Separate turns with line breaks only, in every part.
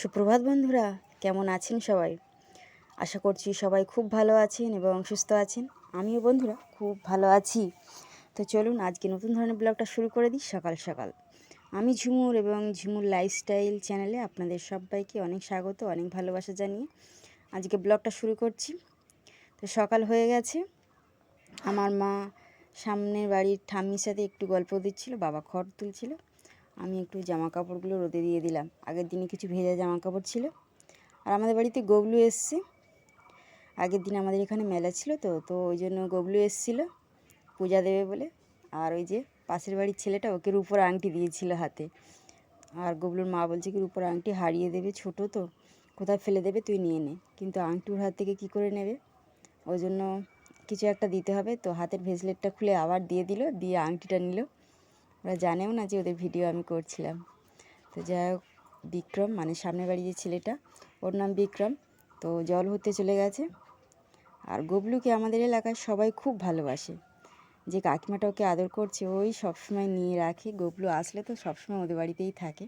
সুপ্রভাত বন্ধুরা, কেমন আছেন সবাই? আশা করছি সবাই খুব ভালো আছেন এবং সুস্থ আছেন। আমিও বন্ধুরা খুব ভালো আছি। তো চলুন আজকে নতুন ধরনের ব্লগটা শুরু করে দিই সকাল সকাল। আমি ঝুমুর এবং ঝুমুর লাইফস্টাইল চ্যানেলে আপনাদের সবাইকে অনেক স্বাগত, অনেক ভালোবাসা জানিয়ে আজকে ব্লগটা শুরু করছি। তো সকাল হয়ে গেছে, আমার মা সামনের বাড়ির ঠাম্মির সাথে একটু গল্প দিচ্ছিল, বাবা খড় তুলছিল, আমি একটু জামা কাপড়গুলো রোদে দিয়ে দিলাম। আগের দিনে কিছু ভেজা জামা কাপড় ছিল। আর আমাদের বাড়িতে গবলু এসছে, আগের দিন আমাদের এখানে মেলা ছিল, তো ওই জন্য গবলু এসেছিল পূজা দেবে বলে। আর ওই যে পাশের বাড়ির ছেলেটা ওকে রূপোর আংটি দিয়েছিল হাতে। আর গবলুর মা বলছে কি রূপোর আংটি হারিয়ে দেবে, ছোটো তো কোথায় ফেলে দেবে, তুই নিয়ে নে। কিন্তু আংটি ওর হাত থেকে কী করে নেবে, ওই জন্য কিছু একটা দিতে হবে। তো হাতের ভেসলেটটা খুলে আবার দিয়ে দিল, দিয়ে আংটিটা নিল। ওরা জানেও না যে ওদের ভিডিও আমি করছিলাম। তো যাই হোক, বিক্রম মানে সামনের বাড়ি যে ছেলেটা, ওর নাম বিক্রম, তো জল হতে চলে গেছে। আর গবলুকে আমাদের এলাকায় সবাই খুব ভালোবাসে। যে কাকিমাটা ওকে আদর করছে, ওই সবসময় নিয়ে রাখে। গবলু আসলে তো সবসময় ওদের বাড়িতেই থাকে।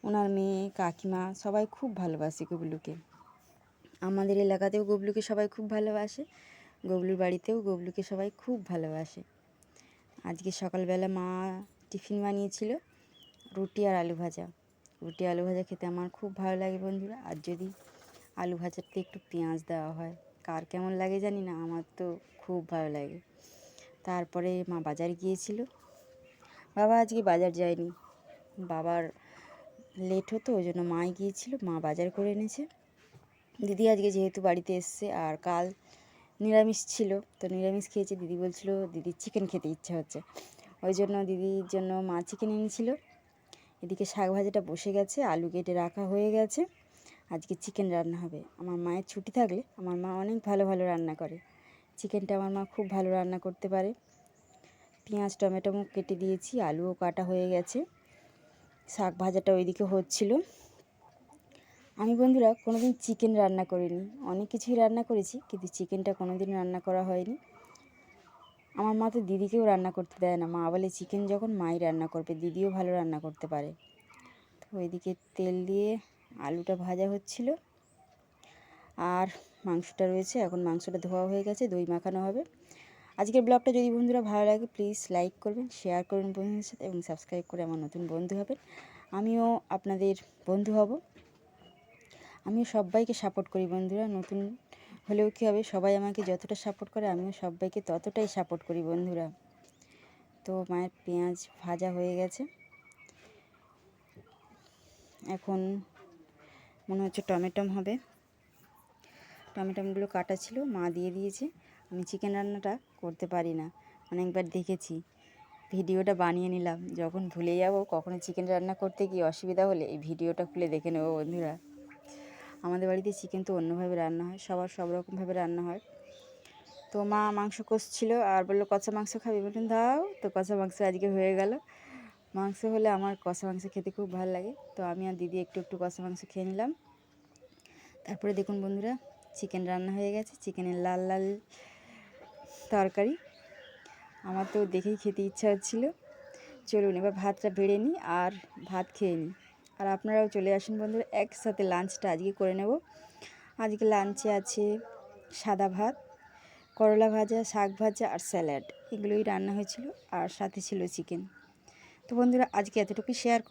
ওনার মেয়ে, কাকিমা সবাই খুব ভালোবাসে গবলুকে। আমাদের এলাকাতেও গবলুকে সবাই খুব ভালোবাসে, গবলুর বাড়িতেও গবলুকে সবাই খুব ভালোবাসে। আজকে সকালবেলা মা টিফিন বানিয়েছিল রুটি আর আলু ভাজা। রুটি আলু ভাজা খেতে আমার খুব ভালো লাগে বন্ধুরা। আর যদি আলু ভাজাতে একটু পেঁয়াজ দেওয়া হয়, কার কেমন লাগে জানি না, আমার তো খুব ভালো লাগে। তারপরে মা বাজার গিয়েছিল। বাবা আজকে বাজার যায়নি, বাবার লেট হতো, ওই জন্য মাই গিয়েছিল, মা বাজার করে এনেছে। দিদি আজকে যেহেতু বাড়িতে এসছে, আর কাল নিরামিষ ছিল, তো নিরামিষ খেয়েছে। দিদি বলছিল দিদির চিকেন খেতে ইচ্ছা হচ্ছে, ওই জন্য দিদির জন্য মা চিকেন এনেছিল। এদিকে শাক ভাজাটা বসে গেছে, আলু কেটে রাখা হয়ে গেছে। আজকে চিকেন রান্না হবে। আমার মায়ের ছুটি থাকলে আমার মা অনেক ভালো ভালো রান্না করে। চিকেনটা আমার মা খুব ভালো রান্না করতে পারে। পেঁয়াজ টমেটো কেটে দিয়েছি, আলুও কাটা হয়ে গেছে, শাক ভাজাটা ওইদিকে হচ্ছিল। আমি বন্ধুরা কোনোদিন চিকেন রান্না করিনি, অনেক কিছুই রান্না করেছি, কিন্তু চিকেনটা কোনোদিন রান্না করা হয়নি। আমার মা তো দিদিকেও রান্না করতে দেয় না, মা বলে চিকেন যখন মাই রান্না করবে, দিদিও ভালো রান্না করতে পারে। তো ওইদিকে তেল দিয়ে আলুটা ভাজা হচ্ছিল, আর মাংসটা রয়েছে, এখন মাংসটা ধোয়া হয়ে গেছে, দই মাখানো হবে। আজকের ব্লগটা যদি বন্ধুরা ভালো লাগে প্লিজ লাইক করবেন, শেয়ার করবেন বন্ধুদের সাথে, এবং সাবস্ক্রাইব করে আমার নতুন বন্ধু হবেন। আমিও আপনাদের বন্ধু হব। আমিও সবাইকে সাপোর্ট করি বন্ধুরা, নতুন হলেও কী হবে, সবাই আমাকে যতটা সাপোর্ট করে আমিও সবাইকে ততটাই সাপোর্ট করি বন্ধুরা। তো মায়ের পেঁয়াজ ভাজা হয়ে গেছে, এখন মনে হচ্ছে টমেটম হবে। টমেটোগুলো কাটা ছিল, মা দিয়ে দিয়েছে। আমি চিকেন রান্নাটা করতে পারি না, অনেকবার দেখেছি, ভিডিওটা বানিয়ে নিলাম। যখন ভুলে যাব কখনো চিকেন রান্না করতে গিয়ে অসুবিধা হলে এই ভিডিওটা খুলে দেখে নেব বন্ধুরা। আমাদের বাড়িতে চিকেন তো অন্যভাবে রান্না হয়, সবার সব রকমভাবে রান্না হয়। তো মা মাংস কষছিল আর বললো কষা মাংস খাবি, বলুন দাও। তো কষা মাংস আজকে হয়ে গেল। মাংস হলে আমার কষা মাংস খেতে খুব ভালো লাগে, তো আমি আর দিদি একটু একটু কষা মাংস খেয়ে নিলাম। তারপরে দেখুন বন্ধুরা, চিকেন রান্না হয়ে গেছে, চিকেনের লাল লাল তরকারি। আমার তো দেখেই খেতে ইচ্ছা হচ্ছিলো। চলুন এবার ভাতটা বেড়ে নিই আর ভাত খেয়ে নিই। আর আপনারাও চলে আসুন বন্ধুরা, একসাথে লাঞ্চটা আজকে করে নেব। আজকে লাঞ্চে আছে সাদা ভাত, করলা ভাজা, শাক ভাজা আর স্যালাড, এগুলোই রান্না হয়েছিল, আর সাথে ছিল চিকেন। তো বন্ধুরা আজকে এতটুকুই শেয়ার